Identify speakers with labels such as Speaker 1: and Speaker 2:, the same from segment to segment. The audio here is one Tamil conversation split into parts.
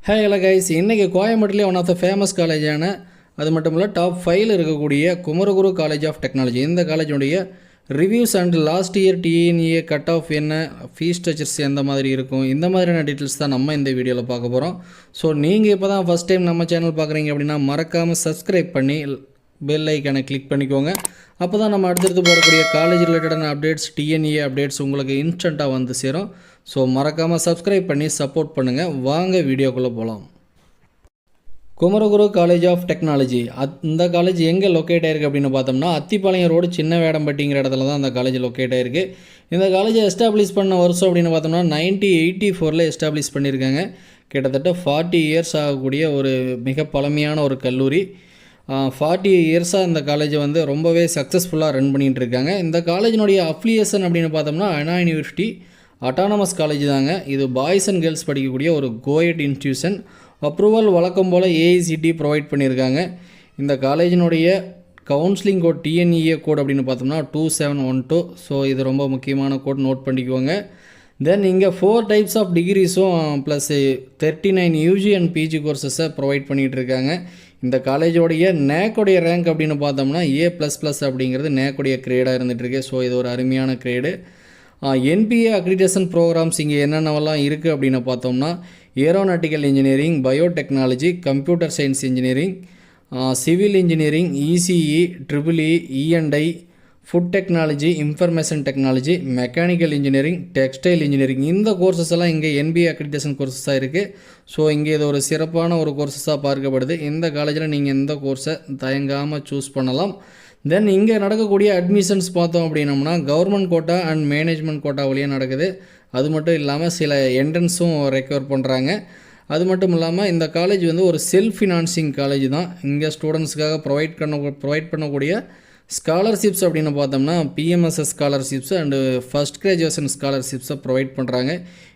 Speaker 1: ஹே ஹலோ கைஸ், இன்றைக்கி கோயம்பேட்டிலே ஒன் ஆஃப் த ஃபேமஸ் காலேஜான அது மட்டும் இல்லை டாப் 5 இருக்கக்கூடிய குமரகுரு காலேஜ் ஆஃப் டெக்னாலஜி, இந்த காலேஜுடைய reviews and last year TNEA cut off என்ன, ஃபீஸ் ஸ்ட்ரக்சர்ஸ் எந்த மாதிரி இருக்கும், இந்த மாதிரியான டீட்டெயில்ஸ் தான் நம்ம இந்த வீடியோவில் பார்க்க போகிறோம். ஸோ நீங்கள் இப்போ தான் ஃபஸ்ட் டைம் நம்ம சேனல் பார்க்குறீங்க அப்படின்னா மறக்காமல் சப்ஸ்கிரைப் பண்ணி பெல் ஐக்கானை கிளிக் பண்ணிக்கோங்க. அப்போ தான் நம்ம அடுத்தடுத்து போடக்கூடிய காலேஜ் ரிலேட்டடான அப்டேட்ஸ், டிஎன்ஏ அப்டேட்ஸ் உங்களுக்கு இன்ஸ்டண்ட்டாக வந்து சேரும். ஸோ மறக்காமல் சப்ஸ்கிரைப் பண்ணி சப்போர்ட் பண்ணுங்கள். வாங்க வீடியோக்குள்ளே போகலாம். குமரகுரு காலேஜ் ஆஃப் டெக்னாலஜி, இந்த காலேஜ் எங்கே லொக்கேட் ஆகிருக்கு அப்படின்னு பார்த்தோம்னா அத்திப்பாளையம் ரோடு சின்ன வேடம்பட்டிங்கிற இடத்துல தான் அந்த காலேஜ் லொக்கேட் ஆகிருக்கு. இந்த காலேஜை எஸ்டாப்ளிஷ் பண்ண வருஷம் அப்படின்னு பார்த்தோம்னா 1984 எஸ்டாப்ளிஷ் பண்ணியிருக்காங்க. கிட்டத்தட்ட 40 இயர்ஸ் ஆகக்கூடிய ஒரு மிக பழமையான ஒரு கல்லூரி. 40 இயர்ஸாக இந்த காலேஜை வந்து ரொம்பவே சக்ஸஸ்ஃபுல்லாக ரன் பண்ணிகிட்டு இருக்காங்க. இந்த காலேஜினுடைய அஃபிலியேஷன் அப்படின்னு பார்த்தோம்னா அண்ணா யூனிவர்சிட்டி அட்டானமஸ் காலேஜ் தாங்க. இது பாய்ஸ் அண்ட் கேர்ள்ஸ் படிக்கக்கூடிய ஒரு கோயட் இன்ஸ்டியூஷன். அப்ரூவல் வழக்கம் போல் ஏஐசிடி ப்ரொவைட் பண்ணியிருக்காங்க. இந்த காலேஜினுடைய கவுன்சிலிங் கோட் டிஎன்இஏ கோட் அப்படின்னு பார்த்தோம்னா 2712. ஸோ இது ரொம்ப முக்கியமான கோட், நோட் பண்ணிக்குவோங்க. தென் இங்கே 4 டைப்ஸ் ஆஃப் டிகிரிஸும் ப்ளஸ் 39 யூஜி அண்ட் பிஜி கோர்சஸை ப்ரொவைட் பண்ணிகிட்டு இருக்காங்க. இந்த காலேஜோடைய நேக்கோடைய ரேங்க் அப்படின்னு பார்த்தோம்னா A++ அப்படிங்கிறது நேக்கோடைய கிரேடாக இருந்துகிட்ருக்கு. ஸோ இது ஒரு அருமையான கிரேடு. என்பிஏ அக்ரிடேஷன் ப்ரோக்ராம்ஸ் இங்கே என்னென்னவெல்லாம் இருக்குது அப்படின்னு பார்த்தோம்னா aeronautical engineering, biotechnology, computer science engineering, civil engineering, ECE, triple E, E and I, food technology, information technology, mechanical engineering, textile engineering, இந்த கோர்சஸ் எல்லாம் இங்கே என்பிஏ அக்ரிடேஷன் கோர்சஸாக இருக்குது. ஸோ இங்கே இது ஒரு சிறப்பான ஒரு கோர்சஸாக பார்க்கப்படுது. இந்த காலேஜில் நீங்கள் இந்த கோர்ஸை தயங்காமல் சூஸ் பண்ணலாம். தென் இங்கே நடக்கக்கூடிய அட்மிஷன்ஸ் பார்த்தோம் அப்படின்னம்னா government quota and management quota வழியாக நடக்குது. அது மட்டும் இல்லாமல் சில என்ட்ரன்ஸும் ரெக்வயர் பண்ணுறாங்க. அது மட்டும் இல்லாமல் இந்த காலேஜ் வந்து ஒரு செல்ஃப் ஃபினான்சிங் காலேஜ் தான். இங்கே ஸ்டூடெண்ட்ஸுக்காக ப்ரொவைட் பண்ணக்கூடிய ஸ்காலர்ஷிப்ஸ் அப்படின்னு பார்த்தோம்னா PMSS scholarships and first graduation ஸ்காலர்ஷிப்ஸை ப்ரொவைட் பண்ணுறாங்க.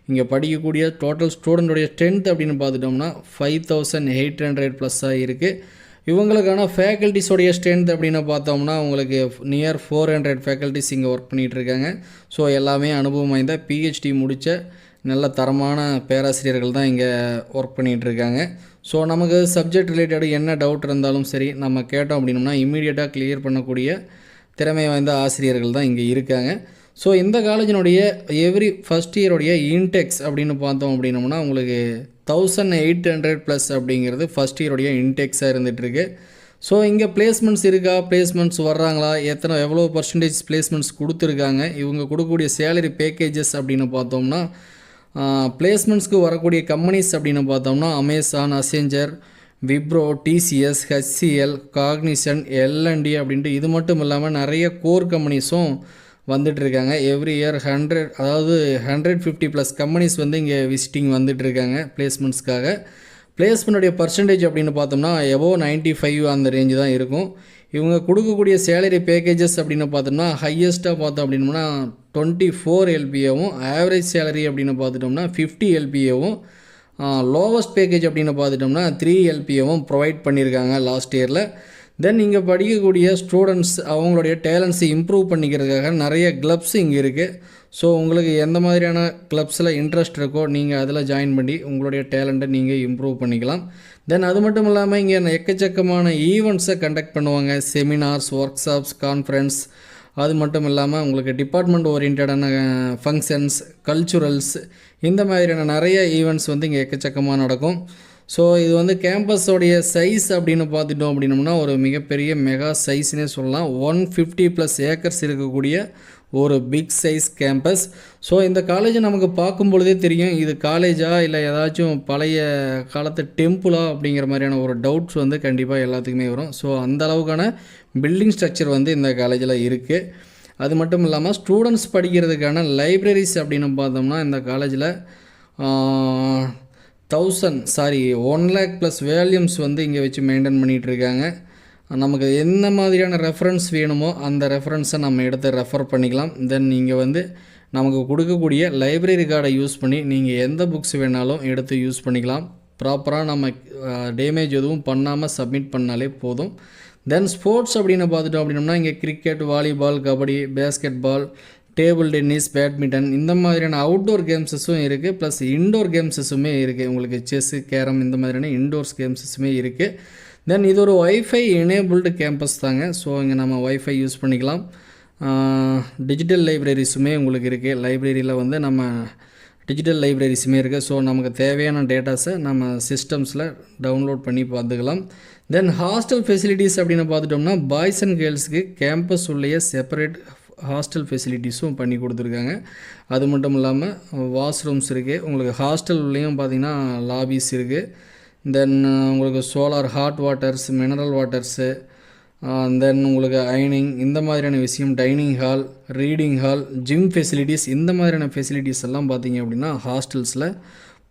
Speaker 1: இங்கே படிக்கக்கூடிய டோட்டல் ஸ்டூடெண்ட்டுடைய ஸ்ட்ரென்த் அப்படின்னு பார்த்துட்டோம்னா 5800+ இருக்குது. இவங்களுக்கான ஃபேக்கல்ட்டிஸோடைய ஸ்ட்ரென்த் அப்படின்னு பார்த்தோம்னா உங்களுக்கு நியர் 400 ஃபேக்கல்ட்டிஸ் இங்கே ஒர்க் பண்ணிகிட்ருக்காங்க. ஸோ எல்லாமே அனுபவம் வாய்ந்த பிஹெச்டி முடித்த நல்ல தரமான பேராசிரியர்கள் தான் இங்கே ஒர்க் பண்ணிகிட்ருக்காங்க. ஸோ நமக்கு சப்ஜெக்ட் ரிலேட்டட் என்ன டவுட் இருந்தாலும் சரி நம்ம கேட்டோம் அப்படின்னோம்னா இம்மீடியட்டாக கிளியர் பண்ணக்கூடிய திறமை வாய்ந்த ஆசிரியர்கள் தான் இங்கே இருக்காங்க. ஸோ இந்த காலேஜினுடைய எவ்ரி ஃபஸ்ட் இயருடைய இன்டெக்ஸ் அப்படின்னு பார்த்தோம் அப்படின்னோம்னா உங்களுக்கு 1800+ அப்படிங்கிறது ஃபஸ்ட் இயருடைய இன்டெக்ஸாக இருந்துகிட்ருக்கு. ஸோ இங்கே பிளேஸ்மெண்ட்ஸ் இருக்கா, பிளேஸ்மெண்ட்ஸ் வர்றாங்களா, எவ்வளோ பர்சன்டேஜ் பிளேஸ்மெண்ட்ஸ் கொடுத்துருக்காங்க, இவங்க கொடுக்கக்கூடிய சேலரி பேக்கேஜஸ் அப்படின்னு பார்த்தோம்னா பிளேஸ்மெண்ட்ஸ்க்கு வரக்கூடிய கம்பெனிஸ் அப்படின்னு பார்த்தோம்னா Amazon, Accenture, Wipro, TCS, HCL, Cognizant, L and T அப்படின்ட்டு இது மட்டும் இல்லாமல் நிறைய கோர் கம்பெனிஸும் வந்துட்டுருக்காங்க. எவ்ரி இயர் 150+ கம்பெனிஸ் வந்து இங்கே விசிட்டிங் வந்துட்டுருக்காங்க பிளேஸ்மெண்ட்ஸ்க்காக. பிளேஸ்மெண்ட்டுடைய பர்சன்டேஜ் அப்படின்னு பார்த்தோம்னா எபோவ் 95 அந்த ரேஞ்சு தான் இருக்கும். இவங்க கொடுக்கக்கூடிய சேலரி பேக்கேஜஸ் அப்படின்னு பார்த்தோம்னா ஹையஸ்ட்டாக பார்த்தோம் அப்படின்னோம்னா 24 LPAவும், ஆவரேஜ் சேலரி அப்படின்னு பார்த்துட்டோம்னா 50 LPAவும், லோவஸ்ட் பேக்கேஜ் அப்படின்னு பார்த்துட்டோம்னா 3 LPAவும் ப்ரொவைட் பண்ணியிருக்காங்க லாஸ்ட் இயரில். தென் இங்கே படிக்கக்கூடிய ஸ்டூடெண்ட்ஸ் அவங்களுடைய டேலண்ட்ஸை இம்ப்ரூவ் பண்ணிக்கிறதுக்காக நிறைய கிளப்ஸ் இங்கே இருக்குது. ஸோ உங்களுக்கு எந்த மாதிரியான கிளப்ஸில் இன்ட்ரெஸ்ட் இருக்கோ நீங்கள் அதில் ஜாயின் பண்ணி உங்களுடைய டேலண்ட்டை நீங்கள் இம்ப்ரூவ் பண்ணிக்கலாம். தென் அது மட்டும் இல்லாமல் இங்கே எக்கச்சக்கமான ஈவெண்ட்ஸை கண்டக்ட் பண்ணுவாங்க. செமினார்ஸ், ஒர்க் ஷாப்ஸ், கான்ஃபரன்ஸ், அது மட்டும் இல்லாமல் உங்களுக்கு டிபார்ட்மெண்ட் ஓரியன்டான ஃபங்க்ஷன்ஸ், கல்ச்சுரல்ஸ், இந்த மாதிரியான நிறைய ஈவெண்ட்ஸ் வந்து இங்கே எக்கச்சக்கமாக நடக்கும். ஸோ இது வந்து கேம்பஸோடைய சைஸ் அப்படின்னு பார்த்துட்டோம் அப்படின்னோம்னா ஒரு மிகப்பெரிய மெகா சைஸ்னே சொல்லலாம். 150+ ஏக்கர்ஸ் இருக்கக்கூடிய ஒரு பிக் சைஸ் கேம்பஸ். ஸோ இந்த காலேஜை நமக்கு பார்க்கும் பொழுதே தெரியும் இது காலேஜா இல்லை ஏதாச்சும் பழைய காலத்து டெம்பிளா அப்படிங்கிற மாதிரியான ஒரு டவுட்ஸ் வந்து கண்டிப்பாக எல்லாத்துக்குமே வரும். ஸோ அந்த அளவுக்கான பில்டிங் ஸ்ட்ரக்சர் வந்து இந்த காலேஜில் இருக்குது. அது மட்டும் இல்லாமல் ஸ்டூடெண்ட்ஸ் படிக்கிறதுக்கான லைப்ரரிஸ் அப்படின்னு பார்த்தோம்னா இந்த காலேஜில் 1 lakh+ வேல்யூம்ஸ் வந்து இங்கே வச்சு மெயின்டைன் பண்ணிகிட்ருக்காங்க. நமக்கு என்ன மாதிரியான ரெஃபரன்ஸ் வேணுமோ அந்த ரெஃபரன்ஸை நம்ம எடுத்து ரெஃபர் பண்ணிக்கலாம். தென் நீங்கள் வந்து நமக்கு கொடுக்கக்கூடிய லைப்ரரி கார்டை யூஸ் பண்ணி நீங்கள் எந்த புக்ஸ் வேணாலும் எடுத்து யூஸ் பண்ணிக்கலாம். ப்ராப்பராக நம்ம டேமேஜ் எதுவும் பண்ணாமல் சப்மிட் பண்ணாலே போதும். தென் ஸ்போர்ட்ஸ் அப்படின்னு பார்த்துட்டோம் அப்படின்னோம்னா இங்கே cricket, volleyball, kabaddi, basketball, table tennis, badminton இந்த மாதிரியான அவுட்டோர் கேம்ஸஸும் இருக்குது. ப்ளஸ் இன்டோர் கேம்ஸஸுமே இருக்குது. உங்களுக்கு செஸ்ஸு, கேரம் இந்த மாதிரியான இன்டோர்ஸ் கேம்ஸஸுமே இருக்குது. தென் இது ஒரு வைஃபை எனேபிள்டு கேம்பஸ் தாங்க. ஸோ இங்கே நம்ம வைஃபை யூஸ் பண்ணிக்கலாம். டிஜிட்டல் லைப்ரரிஸுமே உங்களுக்கு இருக்குது. லைப்ரரியில் வந்து நம்ம டிஜிட்டல் லைப்ரரிஸுமே இருக்குது. ஸோ நமக்கு தேவையான டேட்டாஸை நம்ம சிஸ்டம்ஸில் டவுன்லோட் பண்ணி பார்த்துக்கலாம். தென் ஹாஸ்டல் ஃபெசிலிட்டிஸ் அப்படின்னு பார்த்துட்டோம்னா பாய்ஸ் அண்ட் கேர்ள்ஸுக்கு கேம்பஸ் உள்ளே செப்பரேட் ஹாஸ்டல் ஃபெசிலிட்டிஸும் பண்ணி கொடுத்துருக்காங்க. அது மட்டும் இல்லாமல் வாஷ்ரூம்ஸ் இருக்குது. உங்களுக்கு ஹாஸ்டல் உள்ளேயும் பார்த்திங்கன்னா லாபிஸ் இருக்குது. தென் உங்களுக்கு solar hot waters, mineral waters, then உங்களுக்கு அயனிங் இந்த மாதிரியான விஷயம், dining hall, reading hall, gym facilities இந்த மாதிரியான ஃபெசிலிட்டிஸ் எல்லாம் பார்த்திங்க அப்படின்னா ஹாஸ்டல்ஸில்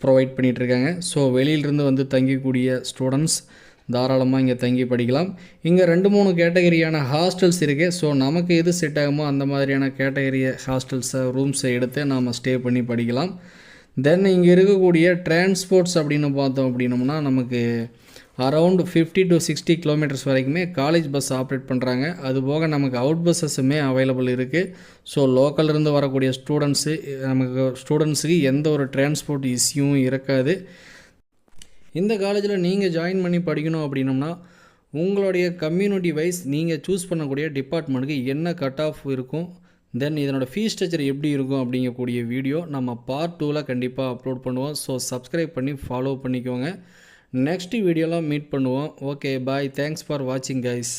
Speaker 1: ப்ரொவைட் பண்ணிகிட்ருக்காங்க. ஸோ வெளியிலிருந்து வந்து தங்கக்கூடிய ஸ்டூடெண்ட்ஸ் தாராளமாக இங்கே தங்கி படிக்கலாம். இங்கே 2-3 கேட்டகரியான ஹாஸ்டல்ஸ் இருக்குது. ஸோ நமக்கு எது செட் ஆகுமோ அந்த மாதிரியான கேட்டகரி ஹாஸ்டல்ஸை ரூம்ஸை எடுத்து நாம் ஸ்டே பண்ணி படிக்கலாம். தென் இங்கே இருக்கக்கூடிய டிரான்ஸ்போர்ட்ஸ் அப்படின்னு பார்த்தோம் அப்படின்னோம்னா நமக்கு அரவுண்ட் 50 to 60 கிலோமீட்டர்ஸ் வரைக்குமே காலேஜ் பஸ் ஆப்ரேட் பண்ணுறாங்க. அதுபோக நமக்கு அவுட் பஸ்ஸஸுமே அவைலபிள் இருக்குது. ஸோ லோக்கல்லேருந்து வரக்கூடிய ஸ்டூடெண்ட்ஸுக்கு எந்த ஒரு டிரான்ஸ்போர்ட் இஷ்யூவும் இருக்காது. இந்த காலேஜில் நீங்கள் ஜாயின் பண்ணி படிக்கணும் அப்படின்னோம்னா உங்களுடைய கம்யூனிட்டி வைஸ் நீங்கள் சூஸ் பண்ணக்கூடிய டிபார்ட்மெண்ட்டுக்கு என்ன கட் ஆஃப் இருக்கும், தென் இதனோட ஃபீஸ் ஸ்ட்ரக்சர் எப்படி இருக்கும் அப்படிங்கக்கூடிய வீடியோ நம்ம பார்ட் 2ல் கண்டிப்பாக அப்லோட் பண்ணுவோம். ஸோ சப்ஸ்கிரைப் பண்ணி ஃபாலோ பண்ணிக்கோங்க. நெக்ஸ்ட் வீடியோலாம் மீட் பண்ணுவோம். Okay bye. தேங்க்ஸ் ஃபார் வாட்சிங் கைஸ்.